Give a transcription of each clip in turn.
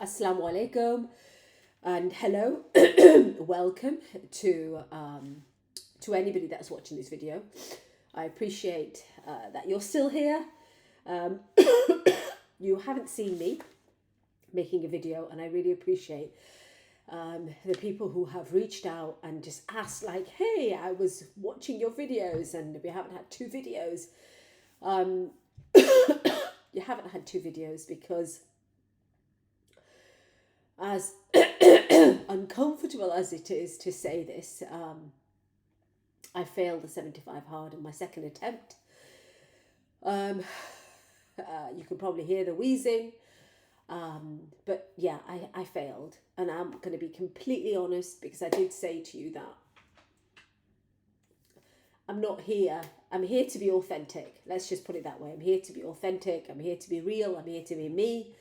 Assalamu alaikum and hello. Welcome to anybody that's watching this video. I appreciate that you're still here. Um, you haven't seen me making a video, and I really appreciate the people who have reached out and just asked, like, hey, I was watching your videos and we haven't had two videos. Um, you haven't had two videos because, as uncomfortable as it is to say this, I failed the 75 hard in my second attempt. Um, you can probably hear the wheezing. But yeah, I failed. And I'm going to be completely honest, because I did say to you that I'm not here. I'm here to be authentic. Let's just put it that way. I'm here to be authentic. I'm here to be real. I'm here to be me.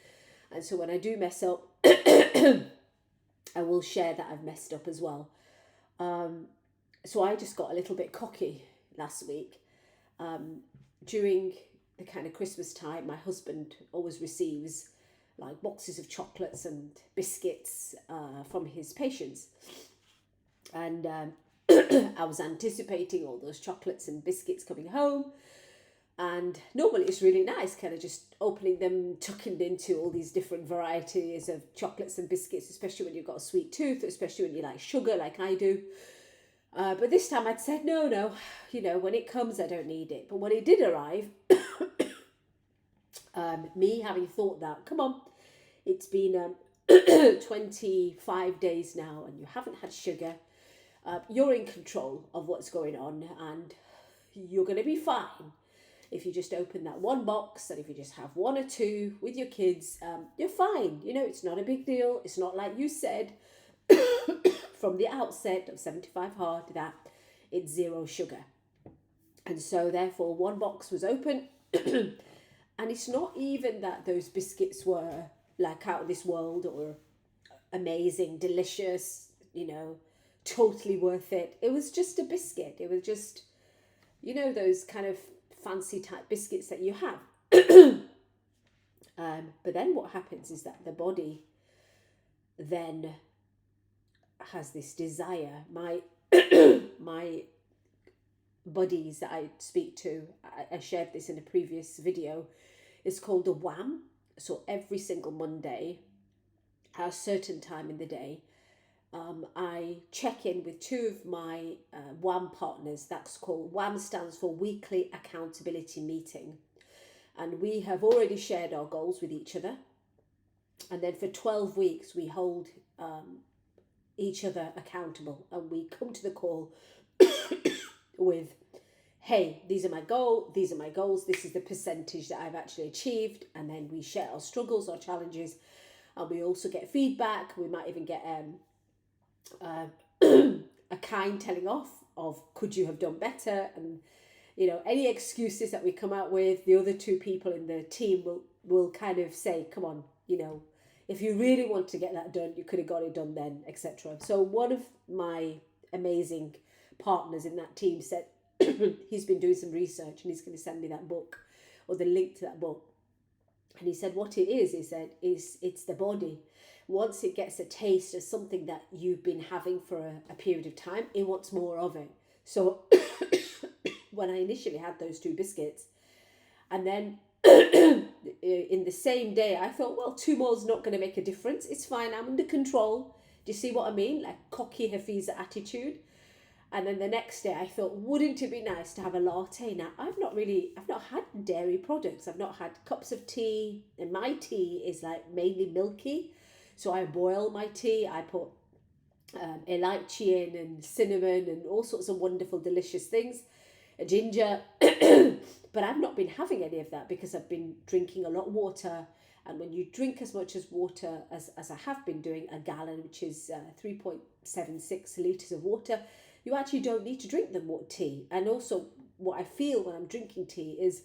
And so when I do mess up, I will share that I've messed up as well. So I just got a little bit cocky last week. During the kind of Christmas time, my husband always receives like boxes of chocolates and biscuits from his patients. And I was anticipating all those chocolates and biscuits coming home. And normally it's really nice, kind of just opening them, tucking into all these different varieties of chocolates and biscuits, especially when you've got a sweet tooth, especially when you like sugar like I do. But this time I'd said, no, when it comes, I don't need it. But when it did arrive, me having thought that, come on, it's been 25 days now and you haven't had sugar. You're in control of what's going on and you're going to be fine. If you just open that one box and if you just have one or two with your kids, you're fine. It's not a big deal. It's not like you said from the outset of 75 hard that it's zero sugar. And so therefore one box was open and it's not even that those biscuits were like out of this world or amazing, delicious, totally worth it. It was just a biscuit. It was just, those kind of fancy type biscuits that you have. But then what happens is that the body then has this desire. My my buddies that I speak to, I shared this in a previous video, it's called a WAM. So every single Monday at a certain time in the day, I check in with two of my WAM partners. That's called, WAM stands for Weekly Accountability Meeting. And we have already shared our goals with each other. And then for 12 weeks, we hold each other accountable. And we come to the call with, hey, these are my goals, this is the percentage that I've actually achieved. And then we share our struggles, our challenges. And we also get feedback. We might even get a kind telling off of, could you have done better? And any excuses that we come out with, the other two people in the team will kind of say, come on, if you really want to get that done, you could have got it done then, etc. So one of my amazing partners in that team said he's been doing some research and he's going to send me that book or the link to that book. And he said what it is, he said, it's the body. Once it gets a taste of something that you've been having for a period of time, it wants more of it. So when I initially had those two biscuits, and then in the same day, I thought, well, two more is not going to make a difference. It's fine. I'm under control. Do you see what I mean? Like cocky Hafiza attitude. And then the next day I thought, wouldn't it be nice to have a latte? Now, I've not had dairy products. I've not had cups of tea. And my tea is like mainly milky. So I boil my tea. I put elaichi in and cinnamon and all sorts of wonderful, delicious things. Ginger. But I've not been having any of that because I've been drinking a lot of water. And when you drink as much as water as I have been doing, a gallon, which is 3.76 litres of water, you actually don't need to drink the tea. And also what I feel when I'm drinking tea is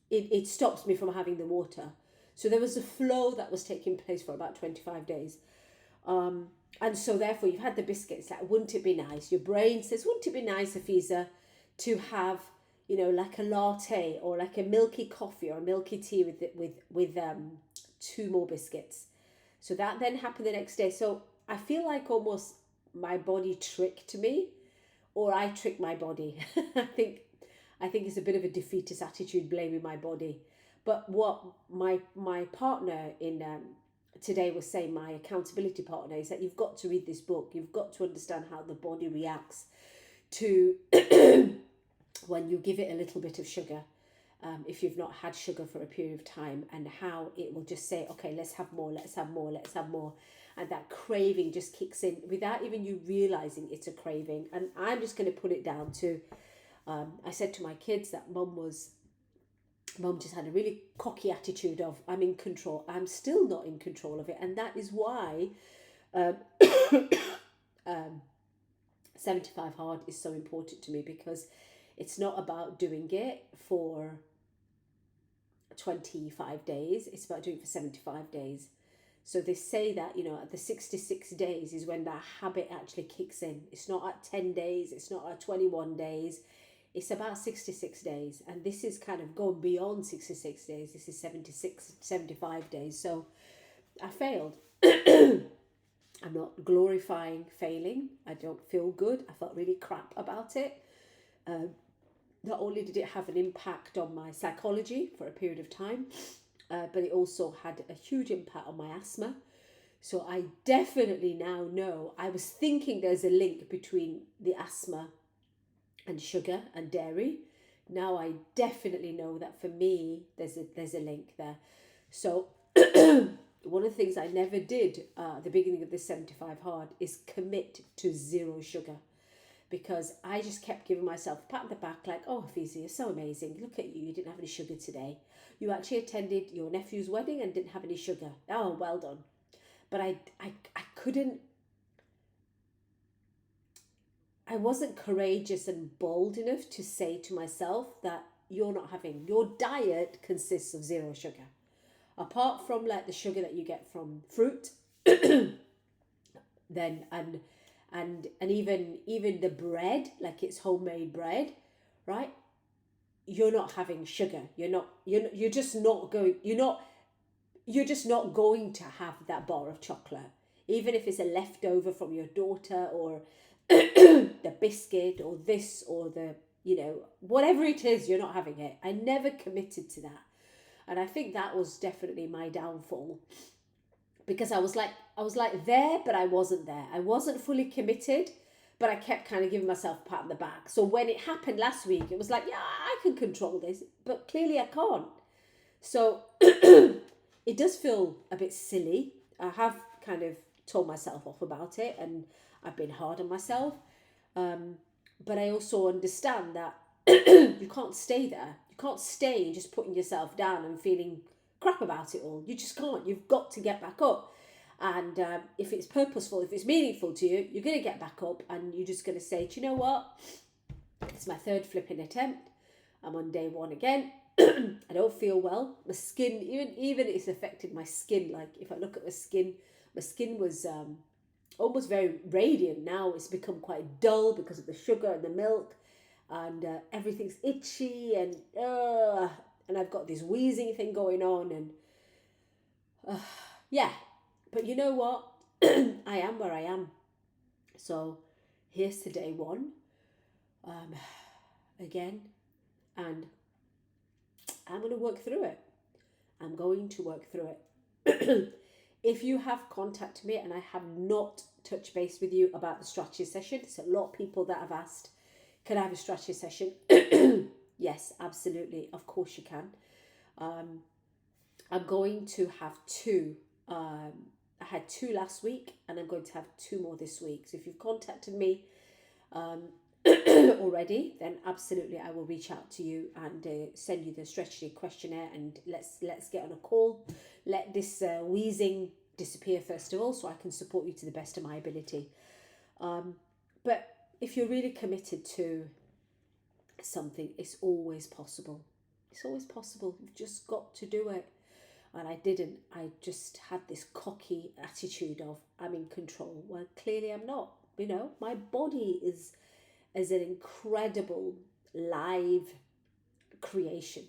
it stops me from having the water. So there was a flow that was taking place for about 25 days. And so therefore you've had the biscuits. Like, wouldn't it be nice? Your brain says, wouldn't it be nice, Hafiza, to have like a latte or like a milky coffee or a milky tea with 2 more biscuits. So that then happened the next day. So I feel like almost my body tricked me, or I tricked my body. I think it's a bit of a defeatist attitude, blaming my body. But what my partner in today was saying, my accountability partner, is that you've got to read this book. You've got to understand how the body reacts to when you give it a little bit of sugar, if you've not had sugar for a period of time, and how it will just say, okay, let's have more, let's have more, let's have more. And that craving just kicks in without even you realizing it's a craving. And I'm just going to put it down to, I said to my kids that mum just had a really cocky attitude of, I'm in control. I'm still not in control of it. And that is why um, um, 75 Hard is so important to me, because it's not about doing it for 25 days, it's about doing it for 75 days. So they say that, at the 66 days is when that habit actually kicks in. It's not at 10 days, it's not at 21 days, it's about 66 days. And this is kind of going beyond 66 days. This is 75 days. So I failed. I'm not glorifying failing. I don't feel good. I felt really crap about it. Not only did it have an impact on my psychology for a period of time, but it also had a huge impact on my asthma. So I definitely now know, I was thinking there's a link between the asthma and sugar and dairy. Now I definitely know that for me, there's a link there. So one of the things I never did at the beginning of this 75 Hard is commit to 0 sugar. Because I just kept giving myself a pat on the back, like, oh, Fizi, you're so amazing. Look at you. You didn't have any sugar today. You actually attended your nephew's wedding and didn't have any sugar. Oh, well done. But I couldn't, I wasn't courageous and bold enough to say to myself that your diet consists of 0 sugar. Apart from like the sugar that you get from fruit, then and even the bread, like it's homemade bread, right? You're not having sugar. You're just not going to have that bar of chocolate, even if it's a leftover from your daughter, or the biscuit, or this, or the whatever it is. You're not having it. I never committed to that, and I think that was definitely my downfall, because I was like there, but I wasn't there. I wasn't fully committed, but I kept kind of giving myself a pat on the back. So when it happened last week, it was like, yeah, I can control this, but clearly I can't. So it does feel a bit silly. I have kind of told myself off about it, and I've been hard on myself. But I also understand that you can't stay there. You can't stay and just putting yourself down and feeling crap about it all. You just can't. You've got to get back up. And if it's purposeful, if it's meaningful to you, you're going to get back up, and you're just going to say, do you know what? It's my 3rd flipping attempt. I'm on day 1 again. I don't feel well. My skin, even it's affected my skin. Like if I look at my skin was almost very radiant. Now it's become quite dull because of the sugar and the milk, and everything's itchy, and I've got this wheezing thing going on, and yeah. But you know what? I am where I am. So here's to day 1 again, and I'm going to work through it. I'm going to work through it. If you have contacted me and I have not touched base with you about the strategy session, it's a lot of people that have asked, can I have a strategy session? Yes, absolutely. Of course you can. I'm going to have 2. I had 2 last week, and I'm going to have 2 more this week. So if you've contacted me already, then absolutely I will reach out to you and send you the strategy questionnaire, and let's get on a call. Let this wheezing disappear first of all, so I can support you to the best of my ability. But if you're really committed to something, it's always possible. It's always possible. You've just got to do it. And I didn't. I just had this cocky attitude of, I'm in control. Well, clearly I'm not. My body is an incredible live creation.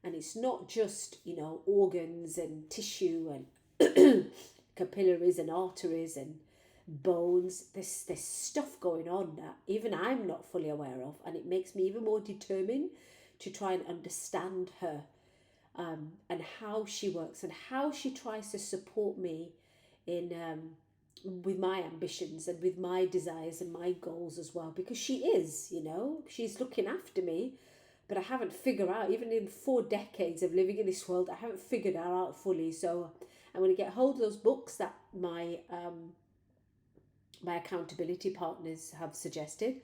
And it's not just, organs and tissue and capillaries and arteries and bones. There's stuff going on that even I'm not fully aware of, and it makes me even more determined to try and understand her, and how she works and how she tries to support me in with my ambitions and with my desires and my goals as well, because she's looking after me. But I haven't figured out, even in 4 decades of living in this world, I haven't figured her out fully. So I'm going to get hold of those books that my accountability partners have suggested,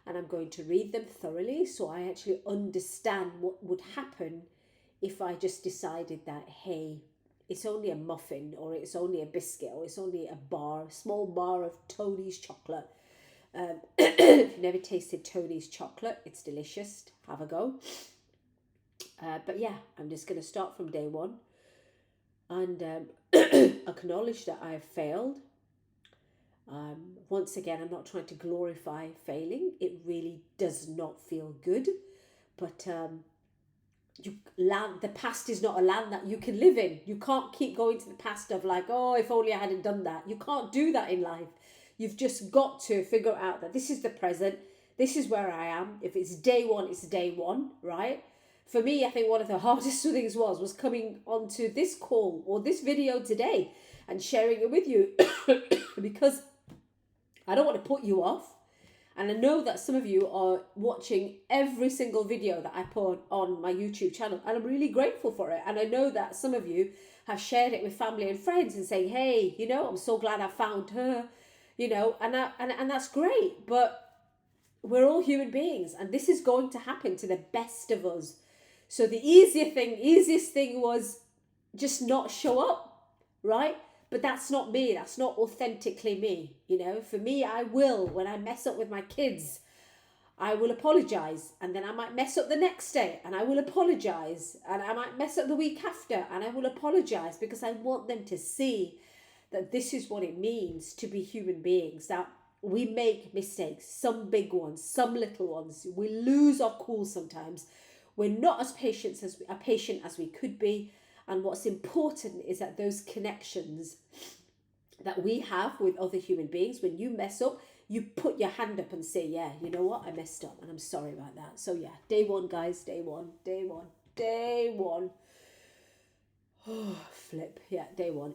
and I'm going to read them thoroughly so I actually understand what would happen if I just decided that, hey, it's only a muffin, or it's only a biscuit, or it's only a small bar of Tony's chocolate. If you've never tasted Tony's chocolate, it's delicious. Have a go. But yeah, I'm just going to start from day one and acknowledge that I have failed. Once again, I'm not trying to glorify failing. It really does not feel good. But the past is not a land that you can live in. You can't keep going to the past of like, oh, if only I hadn't done that. You can't do that in life. You've just got to figure out that this is the present. This is where I am. If it's day one, it's day one, right? For me, I think one of the hardest things was coming onto this call or this video today and sharing it with you because I don't want to put you off. And I know that some of you are watching every single video that I put on my YouTube channel, and I'm really grateful for it. And I know that some of you have shared it with family and friends and saying, hey, I'm so glad I found her, and that's great. But we're all human beings, and this is going to happen to the best of us. So the easiest thing was just not show up, right? But that's not me. That's not authentically me. For me, I will, when I mess up with my kids, I will apologize. And then I might mess up the next day and I will apologize. And I might mess up the week after and I will apologize, because I want them to see that this is what it means to be human beings, that we make mistakes, some big ones, some little ones. We lose our cool sometimes. We're not as patient as we could be. And what's important is that those connections that we have with other human beings, when you mess up, you put your hand up and say, yeah, you know what? I messed up and I'm sorry about that. So yeah, day one, guys, day one. Oh, flip. Yeah, day one.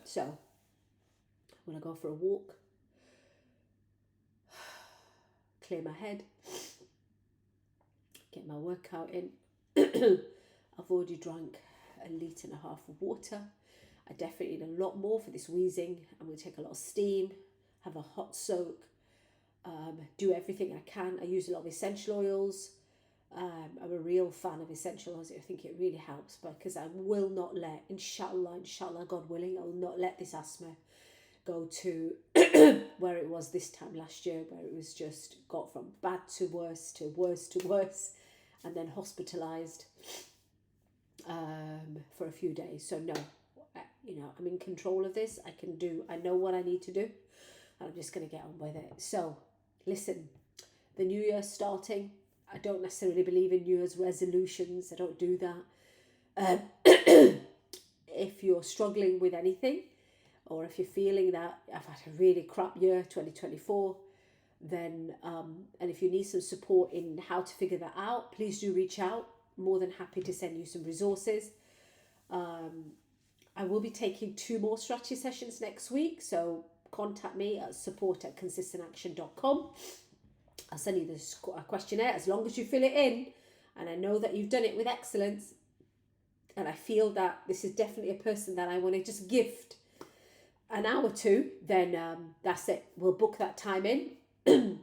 So I'm going to go for a walk, clear my head, get my workout in. I've already drank 1.5 litres of water. I definitely need a lot more for this wheezing. I'm going to take a lot of steam, have a hot soak, do everything I can. I use a lot of essential oils. I'm a real fan of essential oils. I think it really helps, because I will not let, inshallah, God willing, I will not let this asthma go to where it was this time last year, where it was just got from bad to worse to worse to worse, and then hospitalized for a few days. So no, I'm in control of this. I know what I need to do, and I'm just going to get on with it. So listen, the new year starting. I don't necessarily believe in New Year's resolutions. I don't do that. If you're struggling with anything, or if you're feeling that I've had a really crap year, 2024, then, and if you need some support in how to figure that out, please do reach out. More than happy to send you some resources. I will be taking 2 more strategy sessions next week, so contact me at support@consistentaction.com. I'll send you this questionnaire as long as you fill it in, and I know that you've done it with excellence, and I feel that this is definitely a person that I want to just gift an hour to, then that's it. We'll book that time in.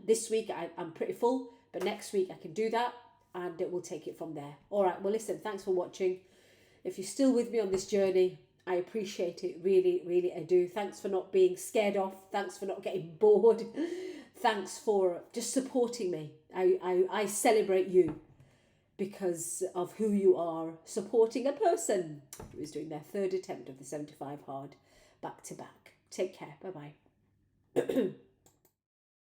This week I'm pretty full, but next week I can do that, and we'll take it from there. All right, well, listen, thanks for watching. If you're still with me on this journey, I appreciate it. Really, really, I do. Thanks for not being scared off. Thanks for not getting bored. Thanks for just supporting me. I celebrate you because of who you are, supporting a person who is doing their 3rd attempt of the 75 hard back to back. Take care. Bye-bye.